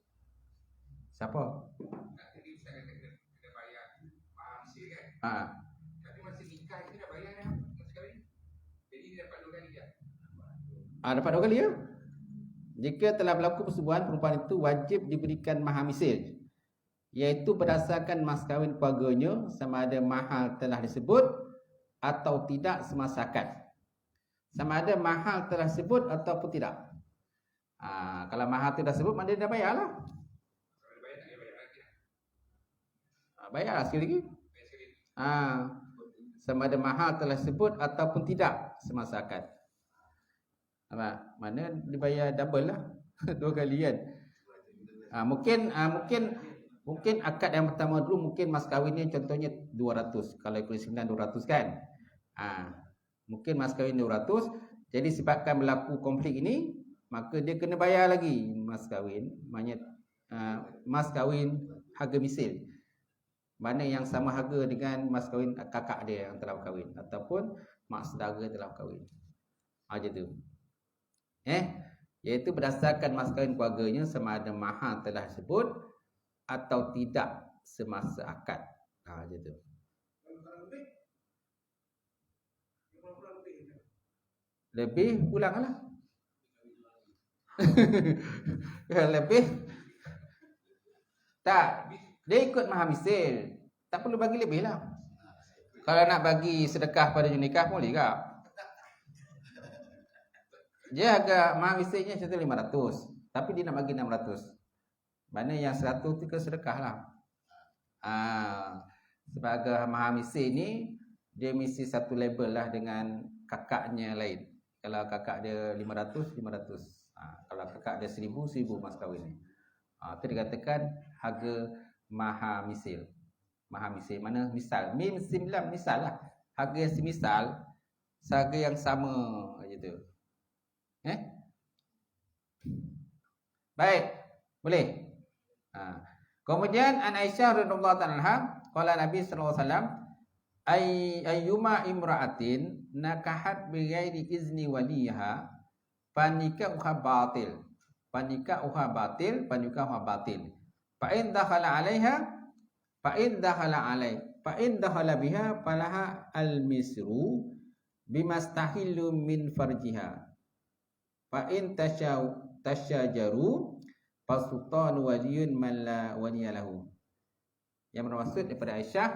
Siapa? Tadi saya kena bayar mahar misil kan? Tapi masih nikah itu dah bayar dah mas kahwin. Jadi dia dapat 2 kali dah. Dapat 2 kali ya? Jika telah berlaku persetubuhan, perempuan itu wajib diberikan mahar misil, iaitu berdasarkan mas kahwin keluarganya, sama ada mahar telah disebut atau tidak semasa akad. Sama ada mahal telah sebut ataupun tidak. Kalau mahal tidak sebut, mana dia dah bayar lah. Bayar lah sekali lagi. Sama ada mahal telah sebut ataupun tidak semasa akad. Mana dibayar double lah. 2 kali kan. Mungkin akad yang pertama dulu, mungkin mas kahwinnya contohnya 200. Kalau ikut 200 kan. Mungkin mas kahwin 200. Jadi sebabkan berlaku konflik ini, maka dia kena bayar lagi mas kahwin. Maknanya mas kahwin harga misil, mana yang sama harga dengan mas kahwin kakak dia yang telah berkahwin ataupun mak saudara telah berkahwin. Macam tu. Iaitu berdasarkan mas kahwin keluarganya, sama ada mahar telah disebut atau tidak semasa akad. Macam tu. Lebih pulanglah. Lebih tak, dia ikut mahar misil, tak perlu bagi lebih lah. Kalau nak bagi sedekah pada junikah pun boleh tak? Dia agak mahar misilnya contoh 500, tapi dia nak bagi 600. Mana yang 100 tu ke sedekah lah. sebagai maha misi ni dia misi satu label lah dengan kakaknya lain. Kalau kakak dia 500, 500. Kalau kakak dia 1000, 1000 mas kahwin ni. Itu dikatakan harga maha misil. Maha misil mana misal. Mim sim lam misal lah. Harga yang semisal, harga yang sama gitu. Baik, boleh. Kemudian an Aisyah radhiyallahu ta'ala anha, qala Nabi sallallahu alaihi wasallam, ayyuma imra'atin nakahat bighairi izni waliha fanikahuha batil. Fanikahuha batil, fanikahuha batil. Fa in dakhala 'alaiha, fa in dakhala 'alai, fa in dakhala biha falaha al-misru bimastahillu min farjiha. Fa in tasyajaru fasultan waliyun man la waliyalahu. Yang bermaksud daripada Aisyah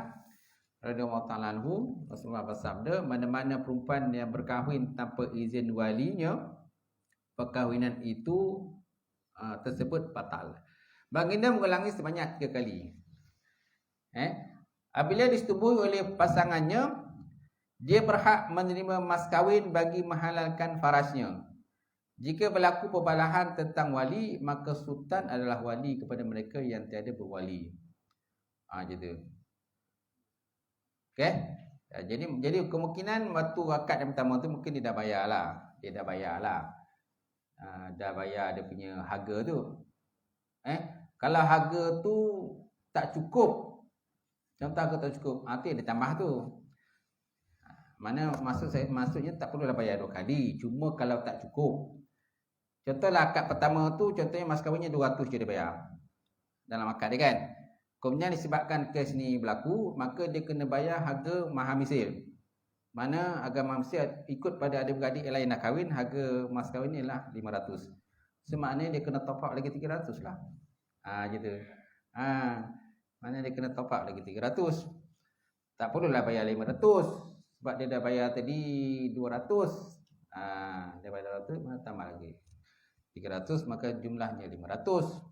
radhiyallahu ta'ala anhu, Rasulullah bersabda, mana-mana perempuan yang berkahwin tanpa izin walinya, perkahwinan itu tersebut batal. Baginda mengulangi sebanyak 3 kali. Apabila disetubui oleh pasangannya, dia berhak menerima mas kahwin bagi menghalalkan farasnya. Jika berlaku perbalahan tentang wali, maka sultan adalah wali kepada mereka yang tiada berwali. Gitu. Okey. Jadi kemungkinan waktu akad yang pertama tu mungkin dia dah bayar lah. Dah bayar dia punya harga tu. Kalau harga tu tak cukup, contoh harga tak cukup, nanti dia tambah tu. Maksudnya tak perlulah bayar 2 kali. Cuma kalau tak cukup. Contohlah akad pertama tu, contohnya mas kahwinnya 200 je dia bayar dalam akad dia kan. Kemudian disebabkan kes ni berlaku, maka dia kena bayar harga maha misil. Mana harga maha misil ikut pada adik-beradik yang lain nak kahwin, harga mas kahwin ni lah 500. Maknanya dia kena top up lagi 300 lah. Gitu. Mana dia kena top up lagi 300. Tak perlulah bayar 500 sebab dia dah bayar tadi 200. Dia bayar 200, mana tambah lagi 300, maka jumlahnya 500.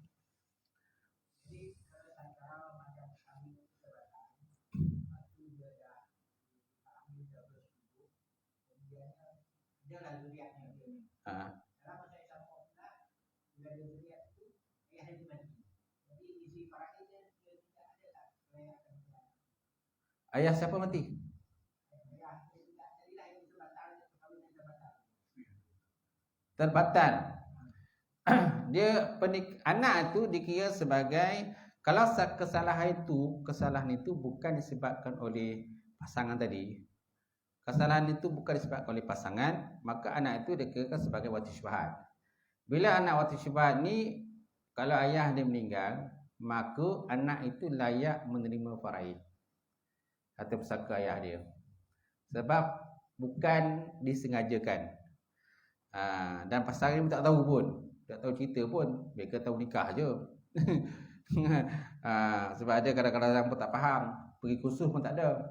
Ayah siapa mati? Terbatal. Anak itu dikira sebagai, kalau kesalahan itu bukan disebabkan oleh pasangan tadi. Kesalahan itu bukan disebabkan oleh pasangan, maka anak itu dikira sebagai wati syubhat. Bila anak wati syubhat ni, kalau ayah dia meninggal, maka anak itu layak menerima faraid atau pusaka ayah dia. Sebab bukan disengajakan. Dan pasangan ni tak tahu pun, tak tahu cerita pun, mereka tahu nikah je. Sebab ada kadang-kadang orang pun tak faham, pergi kursus pun tak ada.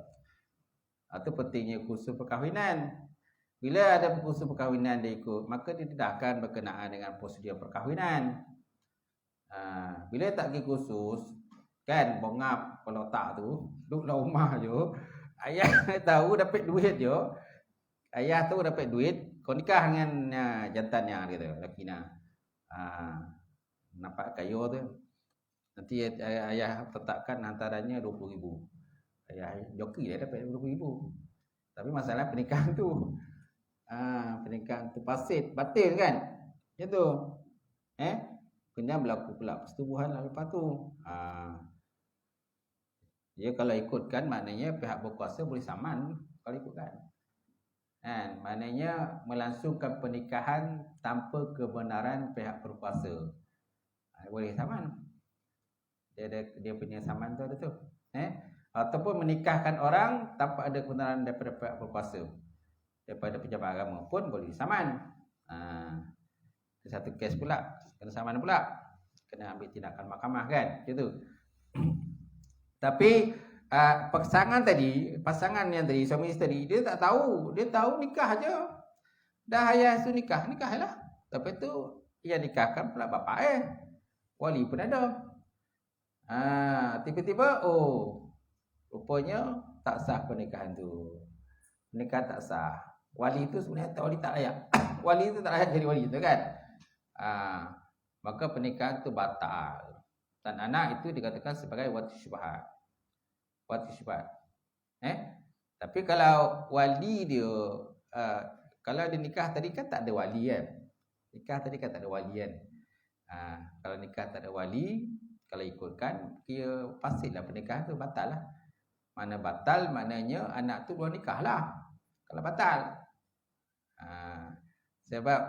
Itu pentingnya kursus perkahwinan. Bila ada kursus perkahwinan dia ikut, maka dia didahkan berkenaan dengan prosedur perkahwinan. Bila tak pergi kursus, kan bongap kalau tak tu, duduk dalam rumah je, ayah tahu dapat duit je. Ayah tahu dapat duit, kau nikah dengan jantannya gitu, lelaki nak. Nampak kayu tu. Nanti ayah tetapkan antaranya 20,000. Ayah joki dia dapat 20,000. Tapi masalah pernikahan tu. Pernikahan tu fasid, batil kan? Gitu. Kena berlaku pula persetubuhan lah lepas tu. Dia kalau ikutkan, maknanya pihak berkuasa boleh saman kalau ikutkan. Maknanya melangsungkan pernikahan tanpa kebenaran pihak berkuasa. Boleh saman. Dia punya saman tu ada tu. Ataupun menikahkan orang tanpa ada kebenaran daripada pihak berkuasa. Daripada pejabat agama pun boleh saman. Satu kes pula, kena saman pula. Kena ambil tindakan mahkamah kan, macam tu. Tapi pasangan yang tadi, suami isteri, dia tak tahu. Dia tahu nikah aja. Dah ayah tu nikahlah. Tapi tu yang nikahkan pula bapak wali pun ada. Tiba-tiba Rupanya tak sah pernikahan tu. Pernikahan tak sah. Wali itu sebenarnya wali tak layak. Wali itu tak layak jadi wali tu kan. Maka pernikahan tu batal. Dan anak itu dikatakan sebagai wati syubhat. Wati syubhat. Tapi kalau wali dia kalau dia nikah tadi kan tak ada wali kan. Nikah tadi kan tak ada wali kan. Kalau nikah tak ada wali, kalau ikutkan dia pastilah pernikahan tu batal lah. Mana batal maknanya anak tu luar nikah lah. Kalau batal. Sebab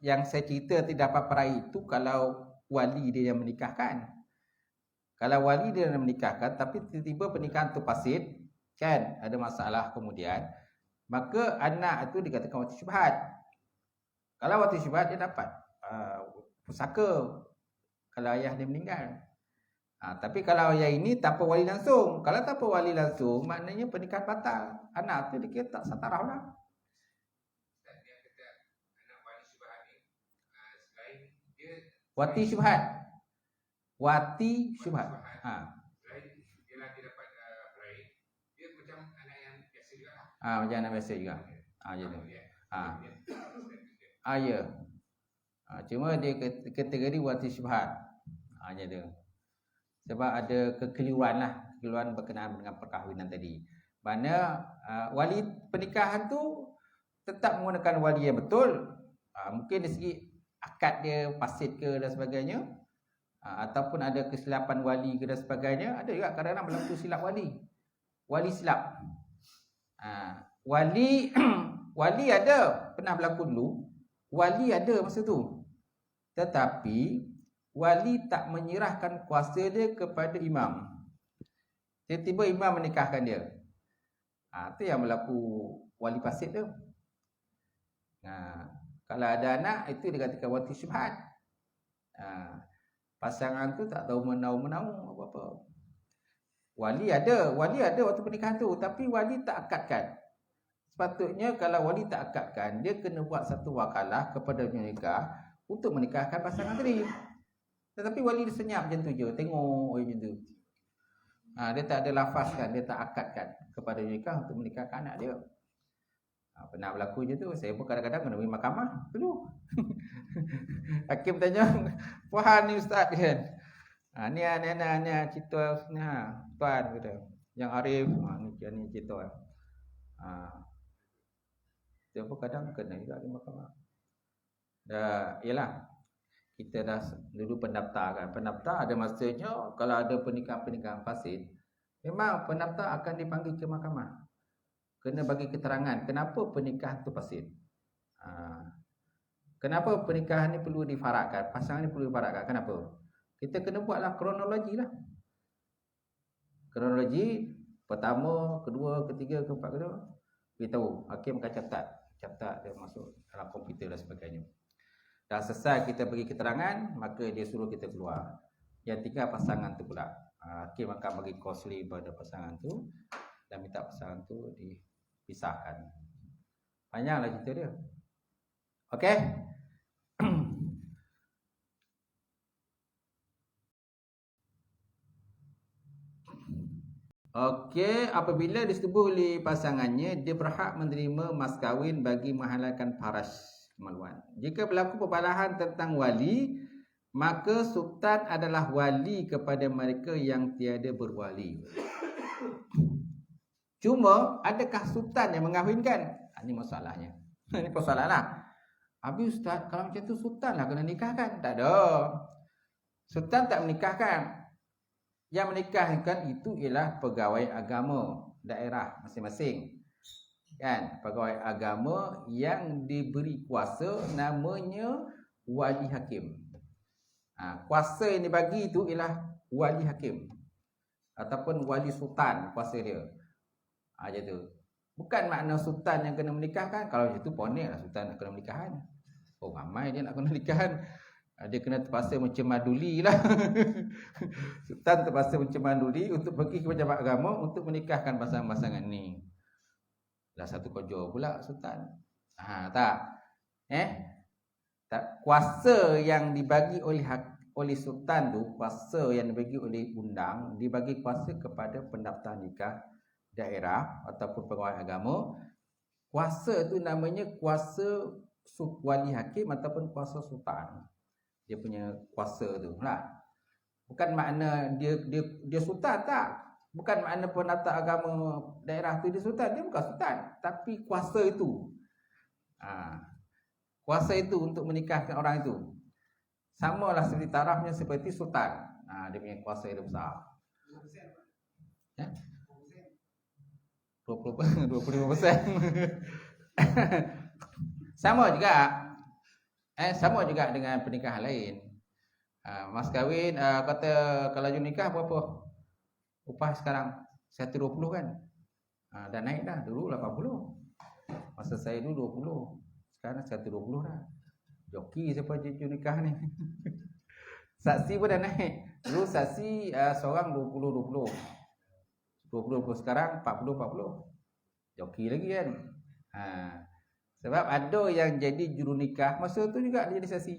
yang saya cerita tidak apa-apa itu kalau wali dia yang menikahkan. Kalau wali dia yang menikahkan tapi tiba-tiba pernikahan tu fasid, kan ada masalah kemudian, maka anak itu dikatakan wati syubhat. Kalau wati syubhat dia dapat pusaka kalau ayah dia meninggal. Tapi kalau ayah ini tanpa wali langsung, kalau tanpa wali langsung maknanya pernikahan batal. Anak tu dia tak satarah lah. Wati syubhat. Wati syubhat. Dia dapat berai. Dia macam anak yang biasa juga lah. Macam anak biasa juga. Gitu. Ya. Cuma dia kategori wati syubhat. Gitu. Sebab ada kekeliruan lah, kekeliruan berkenaan dengan perkahwinan tadi. Mana wali pernikahan tu tetap menggunakan wali yang betul. Mungkin dari segi akad dia fasid ke dan sebagainya, ataupun ada kesilapan wali ke dan sebagainya. Ada juga kadang-kadang berlaku silap wali silap. Wali ada pernah berlaku dulu, wali ada masa tu, tetapi wali tak menyerahkan kuasa dia kepada imam. Tiba-tiba imam menikahkan dia. Itu yang berlaku wali fasid tu. Kalau ada anak, itu dikatakan wati syubhat. Pasangan tu tak tahu menau-menau apa-apa. Wali ada waktu pernikahan tu, tapi wali tak akadkan. Sepatutnya kalau wali tak akadkan, dia kena buat satu wakalah kepada menikah untuk menikahkan pasangan tadi. Tetapi wali dia senyap macam tu je, tengok macam tu. Dia tak ada lafazkan, dia tak akadkan kepada menikah untuk menikahkan anak dia. Pernah berlaku je tu. Saya pun kadang-kadang kena pergi mahkamah dulu. Hakim tanya, "Puan ni ustaz kan? Ni cerita ni tuan kata. Yang Arif ni cerita." Saya pun kadang kena juga di mahkamah. Yalah. Kita dah dulu pendaftar kan. Pendaftar ada masanya kalau ada pernikahan-pernikahan fasid, memang pendaftar akan dipanggil ke mahkamah. Kena bagi keterangan kenapa pernikahan tu fasid. Kenapa pernikahan ni perlu difarakkan, pasangan ni perlu difarakkan, kenapa? Kita kena buatlah kronologi lah. Kronologi pertama, kedua, ketiga, keempat, kedua. Beritahu, hakim akan catat dia masuk dalam komputer dan sebagainya. Dah selesai kita bagi keterangan, maka dia suruh kita keluar. Yang tinggal pasangan tu pula. Hakim akan bagi kosli pada pasangan tu dan minta pasangan tu dipisahkan. Panjanglah cerita dia. Okey? Okey, apabila disetubuh oleh pasangannya, dia berhak menerima mas kahwin bagi menghalalkan faras kemaluan. Jika berlaku perbalahan tentang wali, maka sultan adalah wali kepada mereka yang tiada berwali. Cuma, adakah sultan yang mengahwinkan? Ini masalahnya. Ini persoalanlah. Habis ustaz, kalau macam tu sultan lah kena nikahkan. Tak ada. Sultan tak menikahkan. Yang menikahkan itu ialah pegawai agama daerah masing-masing. Kan? Pegawai agama yang diberi kuasa namanya wali hakim. Kuasa yang dibagi itu ialah wali hakim ataupun wali sultan, kuasa dia. Macam tu. Bukan makna sultan yang kena menikahkan. Kalau macam tu ponik lah sultan nak kena menikahan. Oh, ramai dia nak kena nikahan. Dia kena terpaksa mencemaduli lah. Sultan terpaksa mencemaduli untuk pergi ke pejabat agama untuk menikahkan pasangan-pasangan ni. Dah satu kojo pula sultan. Tak. Tak. Kuasa yang dibagi oleh oleh sultan tu, kuasa yang dibagi oleh undang, dibagi kuasa kepada pendaftar nikah daerah ataupun pegawai agama. Kuasa tu namanya kuasa wali hakim ataupun kuasa sultan. Dia punya kuasa tu lah. Bukan makna dia sultan, tak. Bukan makna pendaftar agama daerah tu dia sultan, dia bukan sultan, tapi kuasa itu. Kuasa itu untuk menikahkan orang itu. Sama lah seperti tarafnya seperti sultan. Dia punya kuasa itu besar. Ya? 20%. Sama juga. Sama juga dengan pernikahan lain. Mas kahwin kata kalau you nikah berapa? Upah sekarang 120 kan? Dah naik dah. Dulu 80. Masa saya dulu 20. Sekarang 120 dah. Joki siapa je nikah ni. Saksi pun dah naik. Dulu saksi seorang 20. Sekarang 40. Joki lagi kan. Sebab ada yang jadi juru nikah masa tu juga dia jadi saksi.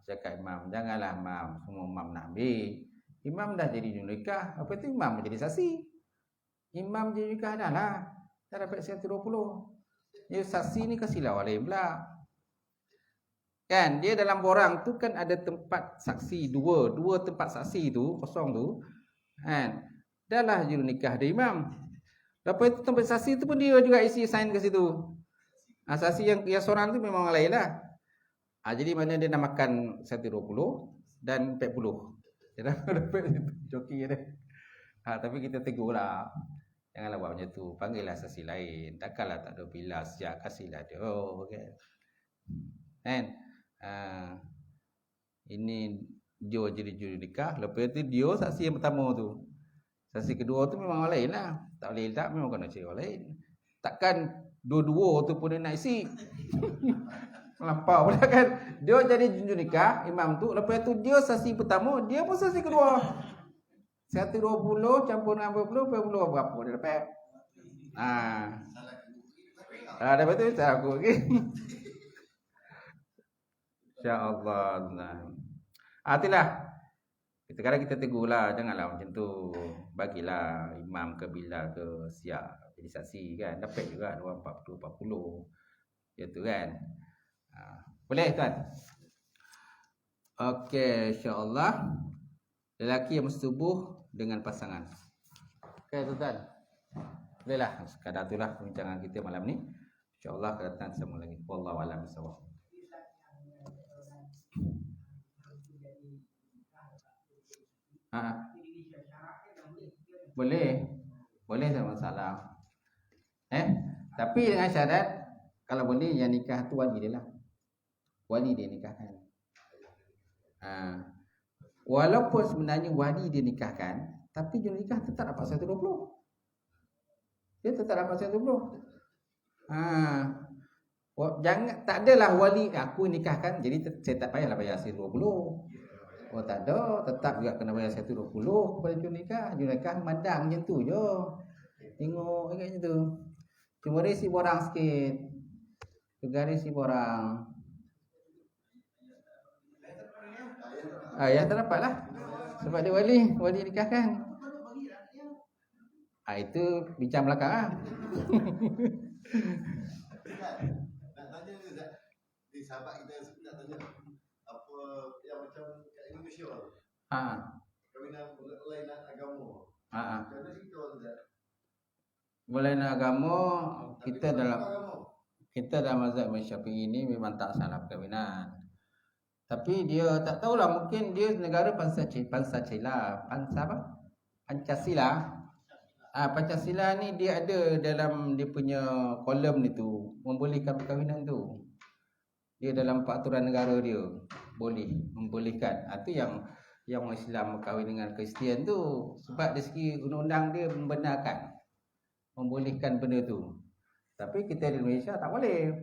Cakap imam, janganlah imam, semua imam nak ambil. Imam dah jadi juru nikah, apa tu imam jadi saksi. Imam jadi nikah dah lah. Dah dapat 120. Ya, saksi ni kasihlah orang lain pula. Kan dia dalam borang tu kan ada tempat saksi dua tempat saksi tu kosong tu. Kan dah lah juru nikah dia imam. Lepas itu tempat saksi tu pun dia juga isi sign ke situ. Saksi yang seorang tu memang orang lain lah. Jadi mana dia nak makan 120 dan 40. Dia dah dapat joki dia. Tapi kita tegur lah. Janganlah buat macam tu. Panggillah saksi lain. Takkanlah tak ada bila siap kasihlah dia. Okay. Kan? Ini dia jadi juru nikah. Lepas tu dia saksi yang pertama tu. Saksi kedua tu memang orang lain lah. Tak boleh tak memang kena cari orang lain. Takkan dua-dua tu pun dia nak isi. Melampau pula kan. Dia jadi juru nikah imam tu. Lepas tu dia saksi pertama, dia pun saksi kedua. 120 campur dengan 40 berapa dia dapat? Dapat tu saya aku lagi. Insya-Allah. Itulah. Sekarang kita tegurlah, janganlah macam tu. Bagilah imam ke bilal ke siap jadi saksi kan. Dapat juga orang 40. Ya tu kan. Boleh tuan? Okey, insya-Allah. Lelaki yang bersetubuh dengan pasangan. Okey tuan. Bolehlah, sekadar itulah perbincangan kita malam ni. Insya-Allah akan datang sambung lagi. Wallahu a'lam bishawab. Boleh tak masalah. Tapi dengan syarat kalau boleh yang nikah tu wali dia lah. Wali dia nikahkan. Walaupun sebenarnya wali dia nikahkan, tapi juru nikah tetap dapat 120. Dia tetap dapat 120. Jangan, tak adalah wali aku nikahkan jadi saya tak payahlah bayar 120. Tak ada, tetap juga kena bayar 120 kepada juru nikah. Juru nikah mandang macam tu je. Tengok macam tu. Cuma resi borang sikit. Juga resi borang. Yang tak dapat lah. Sebab dia wali nikahkan. Itu bincang belakang lah. Nak tanya ni Ustaz. Di sahabat kita nak tanya apa yang macam kat Indonesia. Kahwinan berlainan agama. Macam mana cerita Ustaz? Berlainan agama kita dalam mazhab Syafi'i ini memang tak salah perkahwinan. Tapi dia tak tahulah, mungkin dia negara Pancasila. Pancasila ni dia ada dalam dia punya kolom ni tu membolehkan perkahwinan tu. Dia dalam peraturan negara dia boleh membolehkan. Itu yang orang Islam berkahwin dengan Kristian tu. Sebab dari segi undang-undang dia membenarkan, membolehkan benda tu. Tapi kita di Malaysia tak boleh.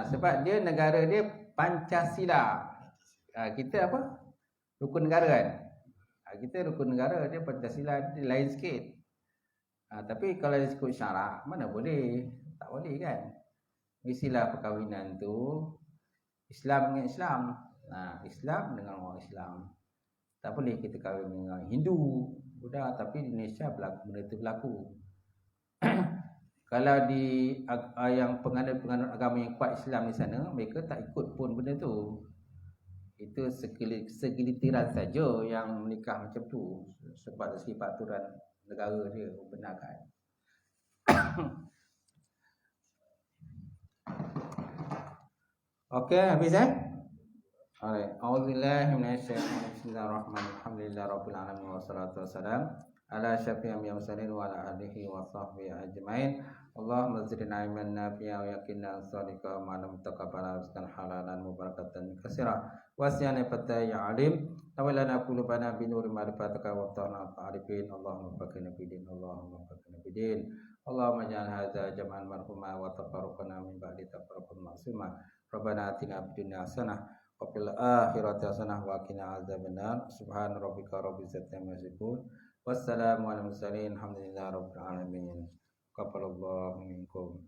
Sebab dia negara dia Pancasila. Kita apa? Rukun negara kan? Kita rukun negara, dia Pancasila dia lain sikit. Tapi kalau disebut syarak, mana boleh? Tak boleh kan? Mestilah perkahwinan tu Islam dengan Islam. Nah, Islam dengan orang Islam. Tak boleh kita kahwin dengan Hindu, Buddha, tapi di Indonesia benda itu berlaku. Kalau di yang penganut agama yang kuat Islam di sana, mereka tak ikut pun benda tu. Itu segelitiran saja yang menikah macam tu sebab dari peraturan negara dia membenarkan. Okey, habis Alright. A'udzubillahi minasyaitonir bismillahirrahmanirrahim. Alhamdulillahirabbil alamin wassalatu wassalam ala syafiyil mursalin wa ala alihi wa sahbihi ajmain. Allahumma zidna ilman nafi'a wa yaqina shadiqa wa lam taqabbal rizqan halalan mubarakatan katsira wa siyana fatai alim tawallana qulubana bi nuri ma'rifatika wa ta'ala ta'arifin. Allahumma faqina bidin, Allahumma faqina bidin, Allahumma ja'al hadza jam'an marhuma wa tafarraqana min ba'di tafarraqan ma'suma. Rabbana atina fid dunya hasanah wa fil akhirati hasanah wa qina adzabannar. Subhana rabbika rabbil izzati amma yasifun. Wassalamu ala mursalin. Alhamdulillahi rabbil alamin. Qaballallahu minkum.